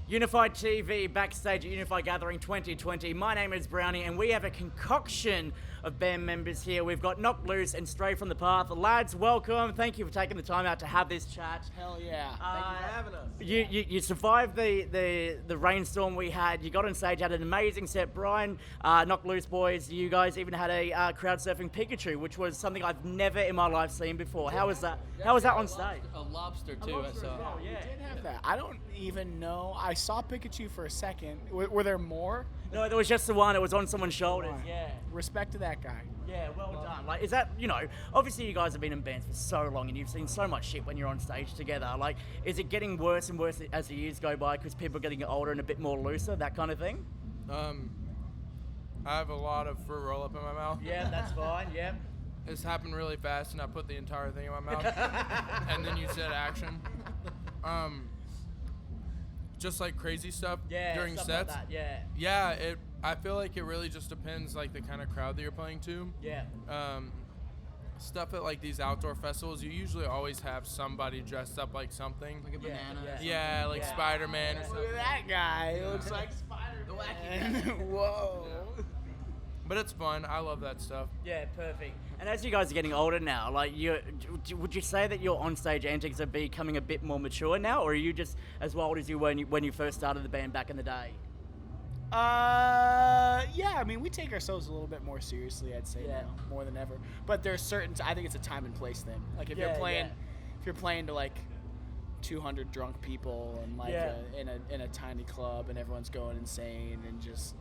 Unified TV backstage at Unify Gathering 2020. My name is Brownie, and we have a concoction of band members here. We've got Knocked Loose and Stray from the Path. Lads, welcome. Thank you for taking the time out to have this chat. Hell yeah. Thank you for having us. You survived the rainstorm we had. You got on stage, had an amazing set. Brian, Knocked Loose boys, you guys even had a crowd surfing Pikachu, which was something I've never in my life seen before. How was that? How was that on stage? A lobster too. I saw. Oh, yeah. We did have that. I don't even know. I saw Pikachu for a second. Were there more? No, there was just the one. It was on someone's shoulders. Yeah. Respect to that guy. Yeah, well done. Like, is that, obviously you guys have been in bands for so long and you've seen so much shit when you're on stage together. Like, is it getting worse and worse as the years go by because people are getting older and a bit more looser, that kind of thing? I have a lot of fruit roll up in my mouth. Yeah, that's fine. Yep. This happened really fast, and I put the entire thing in my mouth. And then you said action. Just like crazy stuff during stuff sets. Like that, yeah. Yeah, I feel like it really just depends, like the kind of crowd that you're playing to. Yeah. Stuff at like these outdoor festivals, you usually always have somebody dressed up like something. Like a banana. Yeah, like Spider-Man or something. Look at that guy. It looks like Spider-Man. Whoa. But it's fun. I love that stuff. Yeah, perfect. And as you guys are getting older now, like, would you say that your on-stage antics are becoming a bit more mature now, or are you just as wild as you were when you first started the band back in the day? Yeah, I mean, we take ourselves a little bit more seriously, I'd say now, more than ever. But there's I think it's a time and place thing. Like if you're playing to like 200 drunk people and like in a tiny club and everyone's going insane and just,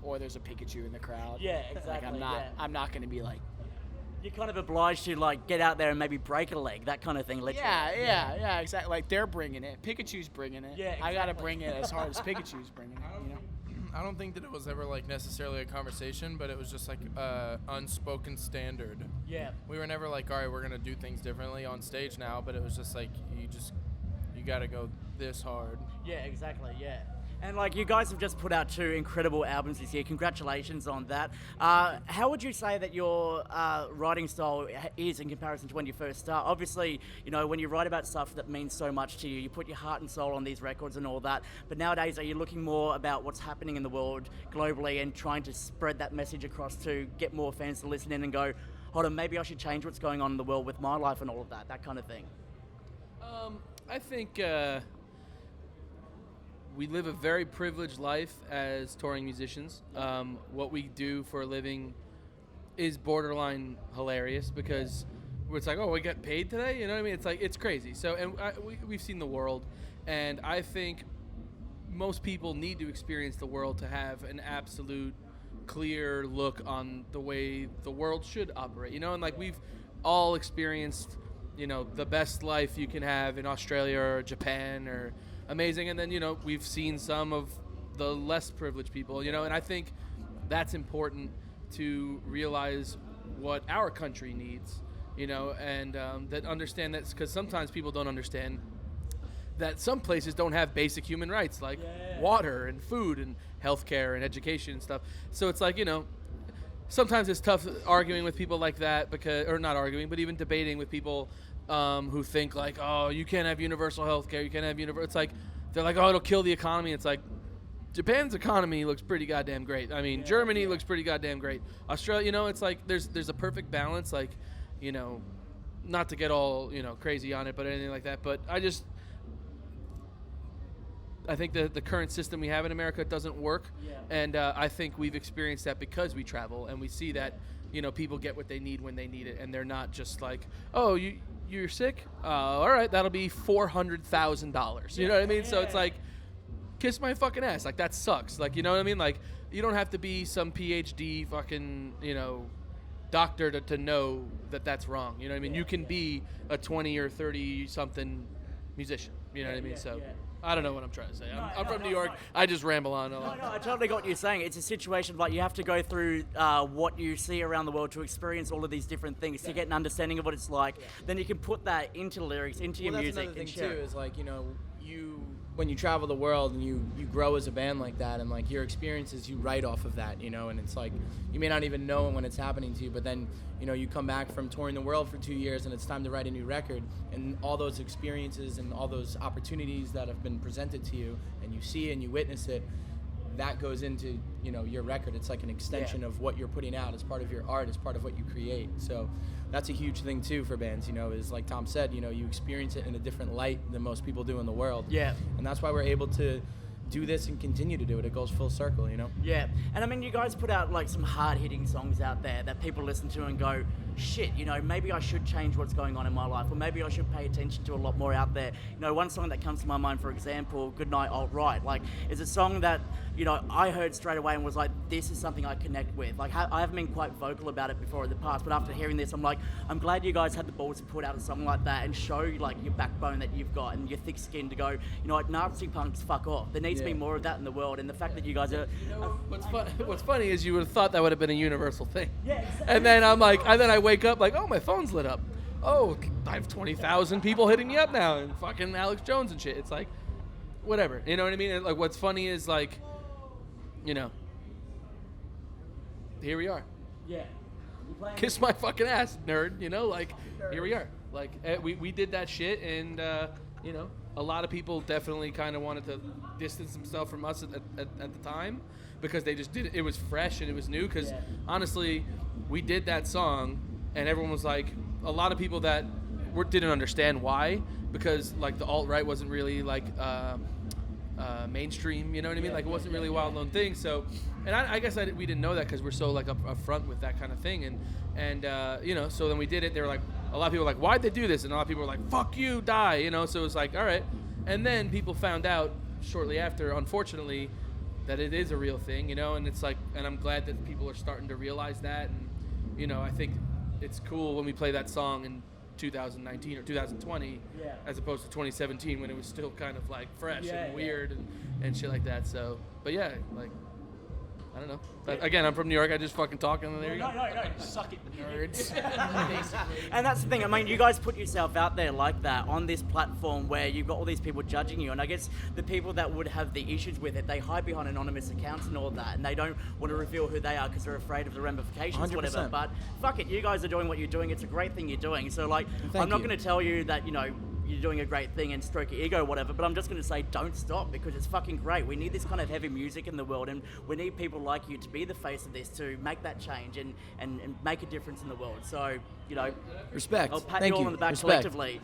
or there's a Pikachu in the crowd. Yeah, exactly. Like I'm not going to be like, you're kind of obliged to like get out there and maybe break a leg, that kind of thing. Yeah, exactly. Like they're bringing it. Pikachu's bringing it. Yeah, exactly. I got to bring it as hard as Pikachu's bringing it, I don't think that it was ever like necessarily a conversation, but it was just like unspoken standard. Yeah. We were never like, all right, we're gonna do things differently on stage now, but it was just like you gotta go this hard. Yeah, exactly. Yeah. And like you guys have just put out 2 incredible albums this year. Congratulations on that. How would you say that your writing style is in comparison to when you first start? Obviously, when you write about stuff that means so much to you, you put your heart and soul on these records and all that. But nowadays, are you looking more about what's happening in the world globally and trying to spread that message across to get more fans to listen in and go, hold on, maybe I should change what's going on in the world with my life and all of that kind of thing? I think we live a very privileged life as touring musicians. What we do for a living is borderline hilarious because it's like, oh, we get paid today? You know what I mean? It's like, it's crazy. So, and we've seen the world, and I think most people need to experience the world to have an absolute clear look on the way the world should operate, and like we've all experienced, the best life you can have in Australia or Japan or amazing, and then we've seen some of the less privileged people, and I think that's important to realize what our country needs, and that understand that, because sometimes people don't understand that some places don't have basic human rights like water and food and healthcare and education and stuff. So it's like, sometimes it's tough arguing with people like that or not arguing, but even debating with people who think like, oh, you can't have universal healthcare, you can't have it's like, they're like, oh, it'll kill the economy. It's like, Japan's economy looks pretty goddamn great. I mean, Germany looks pretty goddamn great. Australia, it's like there's a perfect balance, like, not to get all, crazy on it, but anything like that. But I think the current system we have in America doesn't work, and I think we've experienced that because we travel and we see that, people get what they need when they need it, and they're not just like, oh, you're sick? All right, that'll be $400,000. You know what I mean? So it's like, kiss my fucking ass. Like, that sucks. Like, you know what I mean? Like, you don't have to be some PhD fucking, doctor to know that that's wrong. You know what I mean? You can be a 20 or 30 something musician. You know what I mean? So I don't know what I'm trying to say. I'm from New York. I just ramble on a lot. No, I totally got what you're saying. It's a situation like you have to go through what you see around the world to experience all of these different things to get an understanding of what it's like. Then you can put that into lyrics, into your music. That's another thing too. Is like, when you travel the world and you grow as a band like that, and like your experiences you write off of that, and it's like you may not even know when it's happening to you, but then you come back from touring the world for 2 years and it's time to write a new record, and all those experiences and all those opportunities that have been presented to you and you see and you witness it, that goes into your record. It's like an extension of what you're putting out. It's part of your art. It's part of what you create. So that's a huge thing too for bands, is like Tom said, you experience it in a different light than most people do in the world. Yeah. And that's why we're able to do this and continue to do it. It goes full circle, Yeah. And I mean, you guys put out like some hard-hitting songs out there that people listen to and go, shit, maybe I should change what's going on in my life, or maybe I should pay attention to a lot more out there. One song that comes to my mind, for example, Goodnight Alt-Right, like, is a song that, I heard straight away and was like, this is something I connect with. Like, I haven't been quite vocal about it before in the past, but after hearing this, I'm like, I'm glad you guys had the balls to put out a song like that and show, like, your backbone that you've got and your thick skin to go, Nazi punks, fuck off. There needs to be more of that in the world, and the fact that you guys are... What's funny is you would have thought that would have been a universal thing. Yeah, exactly. And then I wake up like, oh, my phone's lit up. Oh, I have 20,000 people hitting me up now, and fucking Alex Jones and shit. It's like, whatever. You know what I mean? And like, what's funny is like, here we are. Yeah. Kiss my fucking ass, nerd. Like, here we are. Like, we did that shit, and a lot of people definitely kind of wanted to distance themselves from us at the time, because they just did it. It was fresh and it was new. Because honestly, we did that song, and everyone was like, a lot of people that didn't understand why, because like the alt-right wasn't really like mainstream. You know what I mean? Like, it wasn't really a well-known thing. So, and I guess we didn't know that because we're so like up front with that kind of thing. And so then we did it. They were like, a lot of people were like, why'd they do this? And a lot of people were like, fuck you, die. So it was like, all right. And then people found out shortly after, unfortunately, that it is a real thing, and it's like, and I'm glad that people are starting to realize that. And, I think it's cool when we play that song in 2019 or 2020 as opposed to 2017 when it was still kind of like fresh and weird and shit like that. So, but yeah, like, I don't know. But again, I'm from New York. I just fucking talk, and there you go. No. Suck it, nerds. And that's the thing. I mean, you guys put yourself out there like that on this platform where you've got all these people judging you. And I guess the people that would have the issues with it, they hide behind anonymous accounts and all that. And they don't want to reveal who they are because they're afraid of the ramifications, 100%. whatever. But fuck it. You guys are doing what you're doing. It's a great thing you're doing. So, like, I'm not going to tell you that, you're doing a great thing and stroke your ego or whatever, but I'm just going to say don't stop, because it's fucking great. We need this kind of heavy music in the world, and we need people like you to be the face of this, to make that change and make a difference in the world. So, respect. I'll pat Thank you all you. on the back Respect. collectively.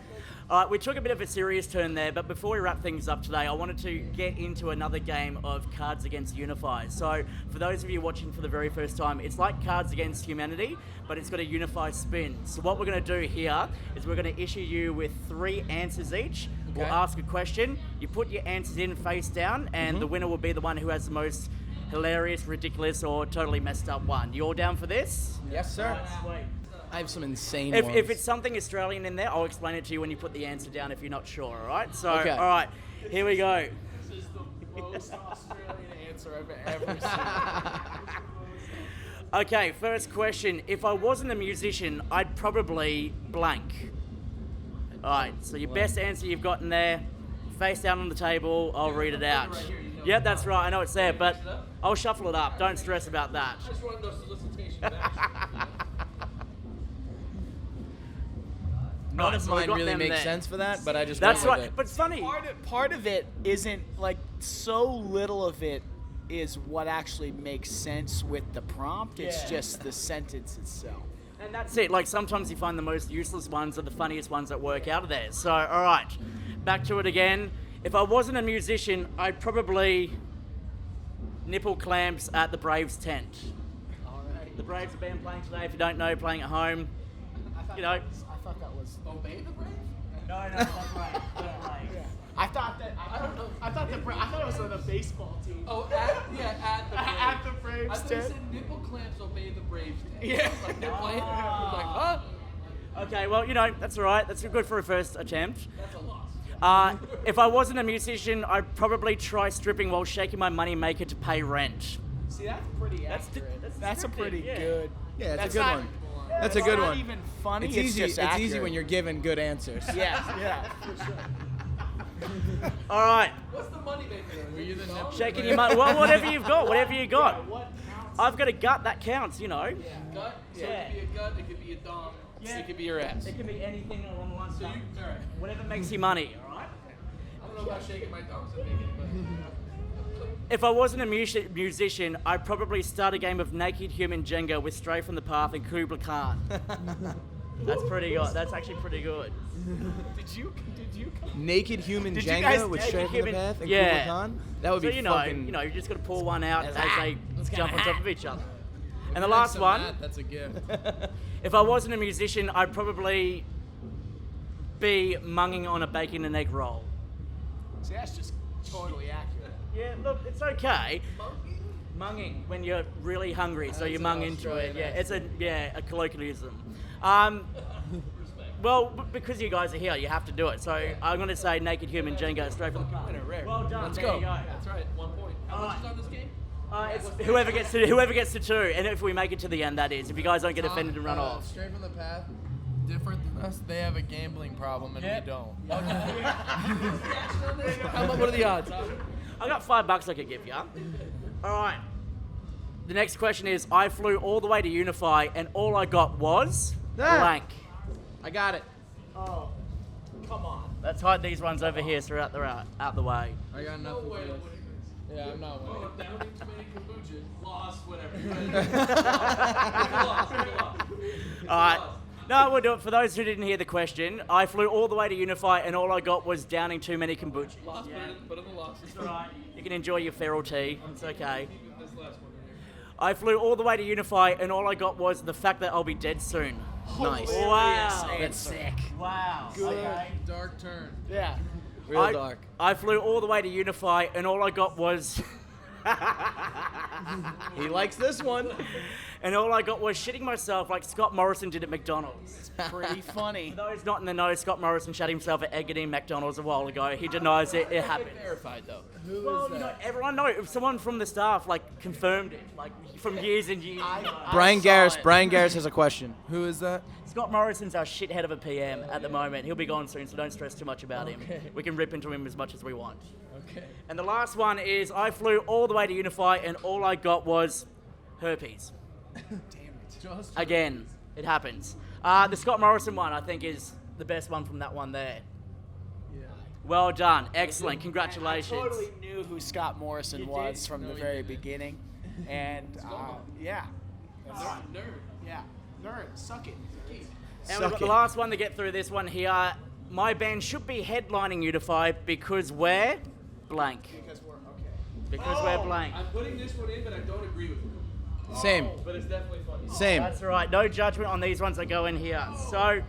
All right, we took a bit of a serious turn there, but before we wrap things up today, I wanted to get into another game of Cards Against UNIFY. So, for those of you watching for the very first time, it's like Cards Against Humanity, but it's got a UNIFY spin. So what we're going to do here is we're going to issue you with 3 answers each. Okay. We'll ask a question, you put your answers in face down, and the winner will be the one who has the most hilarious, ridiculous, or totally messed up one. You all down for this? Yes, sir. Sweet. I have some insane If ones. it's something Australian in there, I'll explain it to you when you put the answer down if you're not sure, all right? So, Okay. all right, here we go. This is the most Australian answer I've ever seen. Okay, first question. If I wasn't a musician, I'd probably blank. All right, so your best answer you've got in there, face down on the table, I'll read it out. Yeah, that's right, I know it's there, but I'll shuffle it up. Don't stress about that. I just wanted no solicitation back. None of so we mine got really them makes there. sense for that, but I just That's went with right, it. but it's funny. Part of it isn't like so little of it is what actually makes sense with the prompt. It's Yeah. just the sentence itself. And that's it. Like, sometimes you find the most useless ones are the funniest ones that work out of there. So, all right, back to it again. If I wasn't a musician, I'd probably nipple clamps at the Braves tent. All right. The Braves have been playing today. If you don't know, playing at home. You know. I thought that was. Obey the Braves? No, that's Braves. Yeah. I thought that. I don't know. I thought it was on the baseball team. Oh, at the Braves. At the Braves I thought tent. you said nipple clamps obey the Braves. Yeah. Like they're playing. I was like, huh? Okay, well, you know, that's all right. That's good for a first attempt. That's a loss. If I wasn't a musician, I'd probably try stripping while shaking my money maker to pay rent. See, that's pretty That's accurate. that's That's a pretty yeah. good. Yeah, That's it's a good not- one. That's a good not one. even funny. It's It's easy. just It's easy when you're given good answers. Yeah. For sure. All right. What's the money maker? Were you the nipple? Shaking your money. Well, whatever you've got, whatever you got. I've got a gut that counts, you know. Gut? So Yeah. it could be a gut, it could be a dong, Yeah. it could be your ass. It can be anything along the lines. So you, alright. Whatever makes you money, all right? I don't know about shaking my dongs and making, but. If I wasn't a musician, I'd probably start a game of naked human Jenga with Stray from the Path and Kubla Khan. That's pretty good. That's actually pretty good. Did you Naked human Did you guys- Jenga with naked Stray from the human- Path and yeah. Kubla Khan? That would So be you know, fucking... you just got to pull one out as they That's jump on kinda top of each other. If And the you're last into one, that, that's a gift. if I wasn't a musician, I'd probably be munging on a bacon and egg roll. See, that's just totally accurate. Yeah, look, it's okay. Munging when you're really hungry, so you mung into it. Yeah, it's a colloquialism. Well, because you guys are here, you have to do it. So I'm going to say naked human Jenga straight from the car. Well done. Let's there go. You go. That's right, 1 point. How much is on this game? It's whoever gets to 2, and if we make it to the end, that is. If you guys don't get offended and run off. Straight from the Path, different than us, they have a gambling problem and we don't. What are the odds? I got $5 I could give you. All right. The next question is: I flew all the way to Unify, and all I got was blank. I got it. Oh, come on. Let's hide these ones over here so they're out the way. I got nothing for this. Yeah, I'm not winning. Down too many kombucha, lost, whatever. All right. No, we'll do it. For those who didn't hear the question, I flew all the way to Unify, and all I got was downing too many kombucha. Lost, Yeah. put in the loss. It's all right. You can enjoy your feral tea. It's okay. This last one here. I flew all the way to Unify, and all I got was the fact that I'll be dead soon. Nice. Wow. That's sick. Wow. Good. Okay. Dark turn. Yeah. Real dark. I flew all the way to Unify, and all I got was. He likes this one. And all I got was shitting myself like Scott Morrison did at McDonald's. Pretty funny. For those not in the know, Scott Morrison shot himself at Eggity McDonald's a while ago. He denies it. It happened. Verified though. Well, you know, everyone knows. Someone from the staff like confirmed it, like from years and years ago. Brian saw Garris. it. Brian Garris has a question. Who is that? Scott Morrison's our shithead of a PM at the moment. He'll be gone soon, so don't stress too much about him. We can rip into him as much as we want. Okay. And the last one is I flew all the way to Unify, and all I got was herpes. Just Again, it happens. The Scott Morrison one, I think, is the best one from that one there. Yeah. Well done. Excellent. Congratulations. I totally knew who Scott Morrison You was did? from the he very didn't. beginning. And, yeah. Nerd. Yeah. Nerd. Suck it. And we've got the last one to get through this one here. My band should be headlining Unify because we're blank. Because we're okay. Because we're blank. I'm putting this one in, but I don't agree with it. Same. But it's definitely funny. Same. That's right. No judgment on these ones that go in here. So,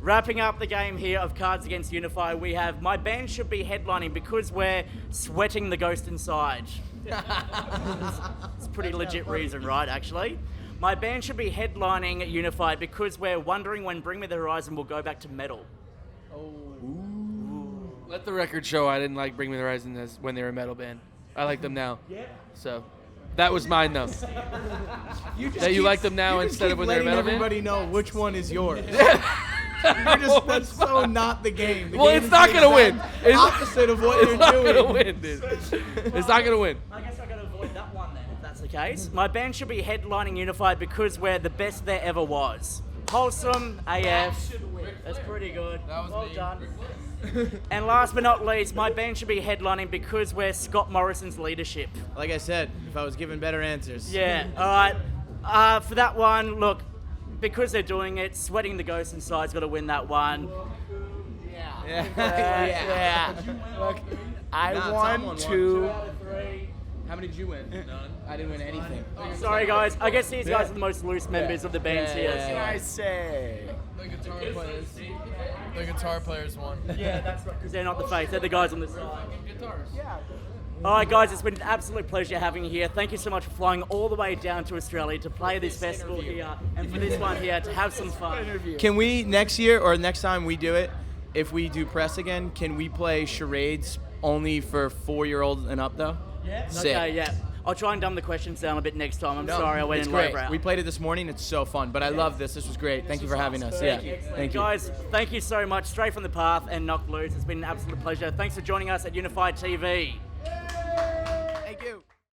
wrapping up the game here of Cards Against Unify, we have my band should be headlining because we're sweating the ghost inside. It's a pretty legit reason, right, actually? My band should be headlining at Unify because we're wondering when Bring Me the Horizon will go back to metal. Let the record show I didn't like Bring Me the Horizon as when they were a metal band. I like them now. Yeah. So, that was mine though. You just That you keep- like them now you just instead of keep when they're a letting metal band? everybody know which one is yours. You're just, that's so not the game. The Well, game it's is not the gonna win. exact It's opposite of what It's you're not doing. gonna win, dude. It's not gonna win. I guess I gotta avoid that one then, if that's the case. My band should be headlining Unified because we're the best there ever was. Wholesome AF. That's pretty good. That was well me. done. And last but not least, my band should be headlining because we're Scott Morrison's leadership. Like I said, if I was given better answers. Yeah, alright. For that one, look, because they're doing it, Sweating the Ghost Inside's got to win that one. Yeah. Yeah. Look, I Nah, won someone won. 2. How many did you win? None. I didn't win anything. Sorry guys, I guess these guys are the most loose members of the bands Yeah, here. yeah, What can yeah. I say? The guitar players. The guitar players won. Yeah, that's right, because they're not the face, they're the guys on the side. Guitars. Yeah. Alright guys, it's been an absolute pleasure having you here. Thank you so much for flying all the way down to Australia to play this festival here and for this one here to have some fun. Interview. Can we, next year or next time we do it, if we do press again, can we play charades only for 4-year-olds and up though? Yeah. Sick. Okay, yeah. I'll try and dumb the questions down a bit next time. I'm sorry I went it's in great. lowbrow. We played it this morning. It's so fun. But I love this. This was great. Thank you for having us. Thank Yeah. you. Thank you. Guys, thank you so much. Straight from the Path and Knocked Loose. It's been an absolute pleasure. Thanks for joining us at Unify TV.